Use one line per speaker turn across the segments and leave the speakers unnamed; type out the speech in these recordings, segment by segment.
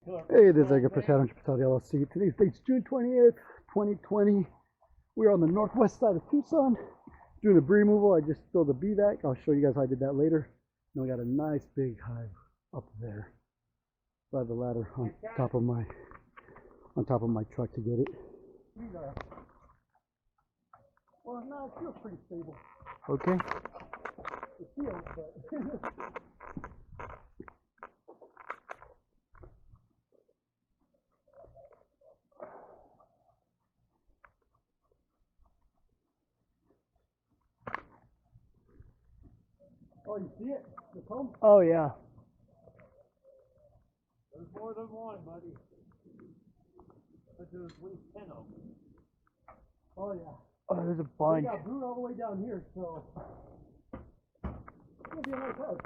Hey, this is Edgar for Challenge LLC. Today's date's June 20th, 2020. We're on the northwest side of Tucson doing a bee removal. I just filled the bee vac. I'll show you guys how I did that later. And we got a nice big hive up there. So I have a ladder on top of my truck to get it. Well, no, it feels pretty stable. Okay. It feels, but oh, you see it? The comb?
Oh, yeah.
There's more than one, buddy. But there's at least 10 of them.
Oh, yeah.
Oh, there's a
They
bunch.
got brood all the way down here, so it'll be a nice house.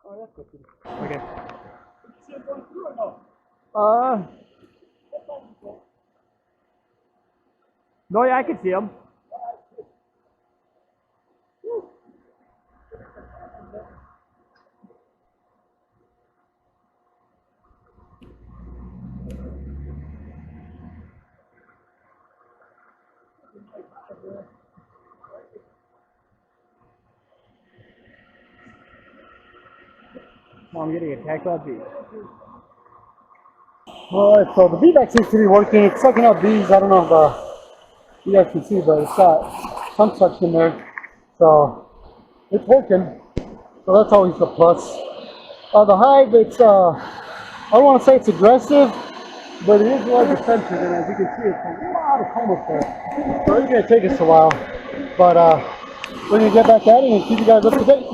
Oh, that's good.
Okay.
See it going through or no?
No, yeah, I can see them. I'm getting attacked by bees.
Alright, so the bee vac seems to be working. It's sucking up bees. I don't know if you guys can see, but it's got some suction there. So it's working. So that's always a plus. The hive, it's I don't want to say it's aggressive, but it is well defensive, and as you can see, it's a lot of comb up there. So it's going to take us a while, but we're going to get back at it and keep you guys up to date.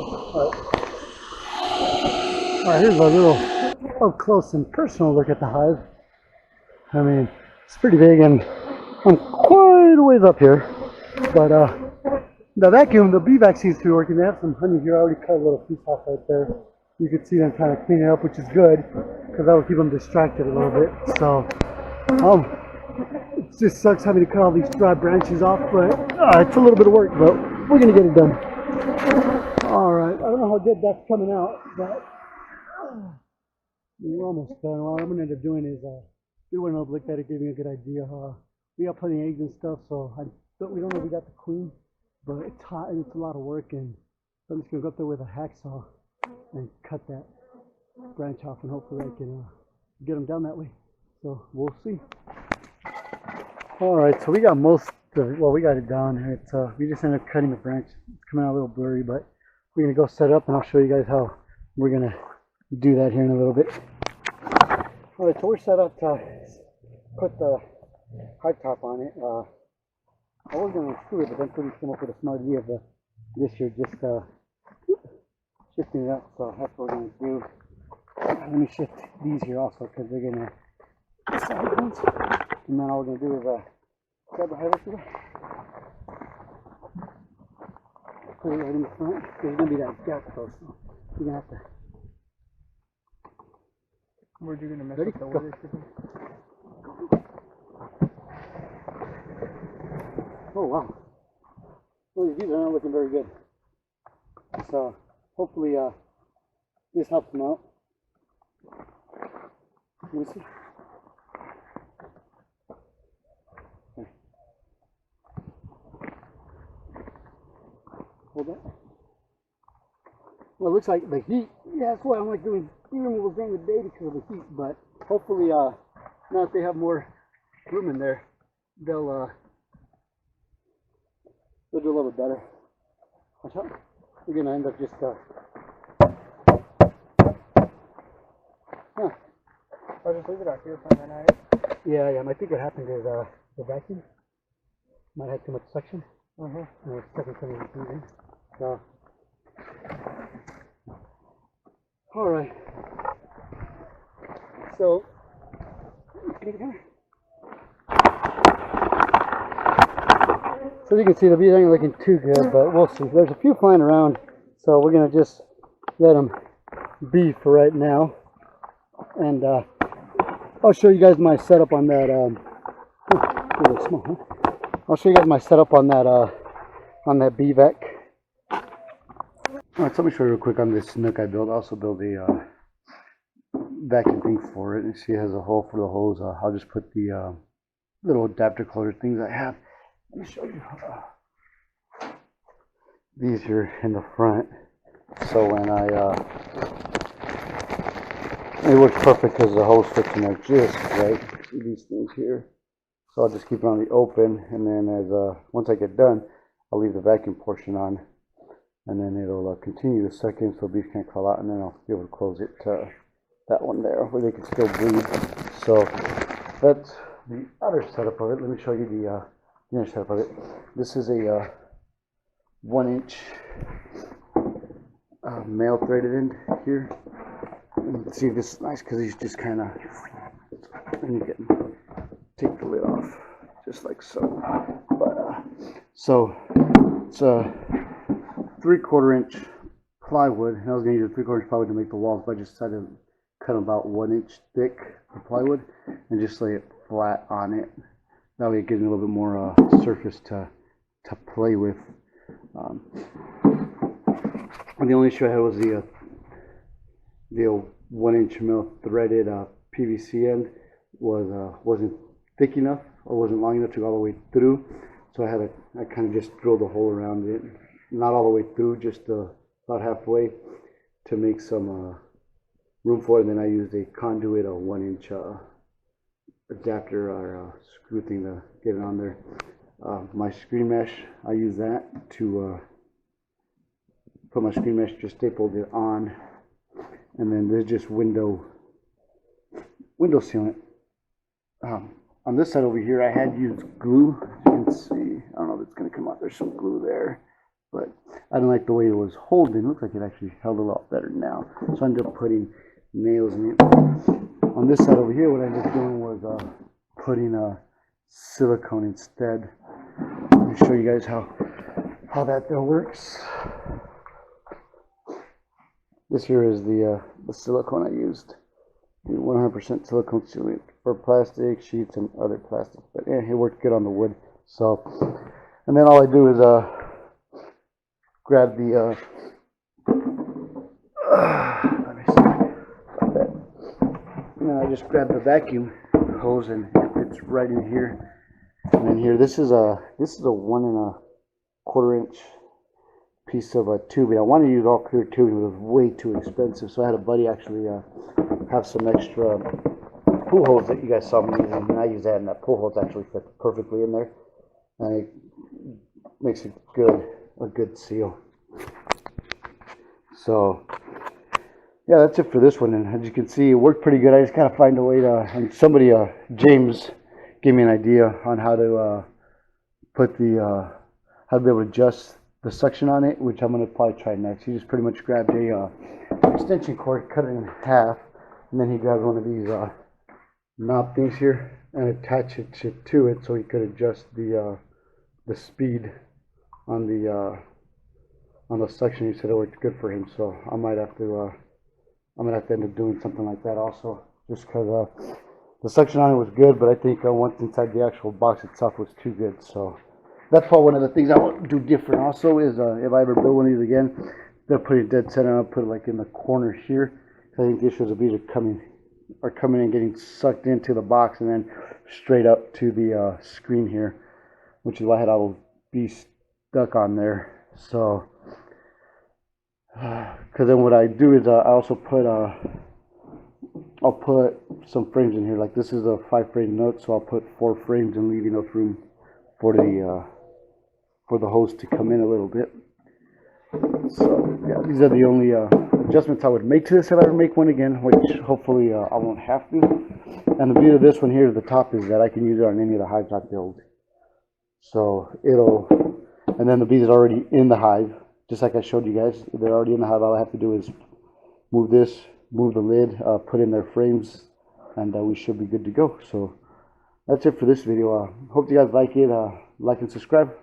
Alright, here's a little up close and personal look at the hive. I mean, it's pretty big, and I'm quite a ways up here, but the vacuum, the bee vac seems to be working. They have some honey here. I already cut a little piece off right there. You can see them trying to clean it up, which is good, because that will keep them distracted a little bit. So, it just sucks having to cut all these dry branches off, but it's a little bit of work, but we're going to get it done. Alright, I don't know how good that's coming out, but we're almost done. What I'm going to end up doing is, we went up, looked at it, gave me a good idea. We got plenty of eggs and stuff, so we don't know if we got the queen, but it's hot and it's a lot of work, and so I'm just going to go up there with a hacksaw and cut that branch off, and hopefully I can get them down that way. So we'll see. Alright, so we got we got it down. It's we just ended up cutting the branch. It's coming out a little blurry, but we're going to go set it up, and I'll show you guys how we're going to do that here in a little bit. Alright, so we're set up to put the hard top on it. I was going to screw it, but then somebody came up with a smart idea of this year, just shifting it up. So that's what we're going to do. Let me shift these here also, because they're going to side ones. And then all we're going to do is grab the hive up here. Put it right in the front. There's going to be that gap though, so you're going to have to.
Where'd you gonna mess
Ready?
up the
Go.
weather system?
Oh wow. Well, these bees are not looking very good. So hopefully this helps them out. Let me see. Okay. Hold that. Well, it looks like the heat. Yeah, that's why I'm like doing bee removals during the day, because of the heat. But hopefully, now that they have more room in there, they'll do a little bit better. Watch out. We're gonna end up just
I'll just leave it out here for a minute.
yeah. I think what happened is the vacuum might have too much suction. And it's sucking some of the heat in. So. Alright, so you can see the bees aren't looking too good, but we'll see. There's a few flying around, so we're going to just let them be for right now. And I'll show you guys my setup on that. Really small, huh? I'll show you guys my setup on that bee vac. Alright, so let me show you real quick on this nook I built. I also built a vacuum thing for it. And see, it has a hole for the hose. I'll just put the little adapter closure things I have. Let me show you. These here in the front. So when it works perfect because the hose fits in there just right. See these things here. So I'll just keep it on the open, and then as once I get done, I'll leave the vacuum portion on, and then it'll continue to suck in so bees can't crawl out, and then I'll be able to close it to that one there where they can still breathe. So that's the other setup of it. Let me show you the inner setup of it. This is a 1-inch male threaded end here. And you can see this is nice because he's just kind of, and you can take the lid off just like so. But so it's a 3/4 inch plywood. And I was going to use a 3/4 inch plywood to make the walls, but I just decided to cut about 1 inch thick for plywood and just lay it flat on it. That way it gives me a little bit more surface to play with. And the only issue I had was the 1-inch mil threaded PVC end wasn't thick enough or wasn't long enough to go all the way through. So I kind of just drilled a hole around it, not all the way through, just about halfway to make some room for it. And then I used a conduit, a 1-inch adapter or screw thing to get it on there. My screen mesh, I use that to put my screen mesh, just stapled it on, and then there's just window sealant. On this side over here, I had used glue. As you can see, I don't know if it's going to come out. There's some glue there, but I didn't like the way it was holding. It looks like it actually held a lot better now. So I ended up putting nails in it. On this side over here, what I ended up doing was putting silicone instead. Let me show you guys how that there works. This here is the silicone I used. 100% silicone sealant for plastic sheets and other plastics, but yeah, it worked good on the wood. So, and then all I do is grab the let me see, like that. And I just grab the vacuum hose and it fits right in here. And then here, this is a 1 1/4 inch piece of tubing. I wanted to use all clear tubing, but it was way too expensive. So I had a buddy actually have some extra pool holes that you guys saw me using, and I use that, and that pool holes actually fit perfectly in there, and it makes a good seal. So yeah, that's it for this one. And as you can see, it worked pretty good. I just gotta find a way to, and somebody, James, gave me an idea on how to put the how to be able to adjust the suction on it, which I'm going to probably try next. He just pretty much grabbed a extension cord, cut it in half, and then he grabbed one of these knob things here and attached it to it so he could adjust the speed on the suction. He said it worked good for him, so I might have to end up doing something like that also, just because the suction on it was good, but I think once inside the actual box itself was too good. So that's probably one of the things I want to do different also is if I ever build one of these again, they'll put it dead center. I'll put it like in the corner here. I think the issue is the bees are coming and getting sucked into the box and then straight up to the screen here, which is why I had all those bees stuck on there. So, because then what I do is I also put I'll put some frames in here. Like this is a 5-frame note, so I'll put 4 frames and leave enough room for the hose to come in a little bit. So yeah, these are the only adjustments I would make to this if I ever make one again, which hopefully I won't have to. And the beauty of this one here at the top is that I can use it on any of the hives I build. So and then the bees are already in the hive, just like I showed you guys. They're already in the hive. All I have to do is move the lid, put in their frames, and we should be good to go. So that's it for this video. Hope you guys like it. Like and subscribe.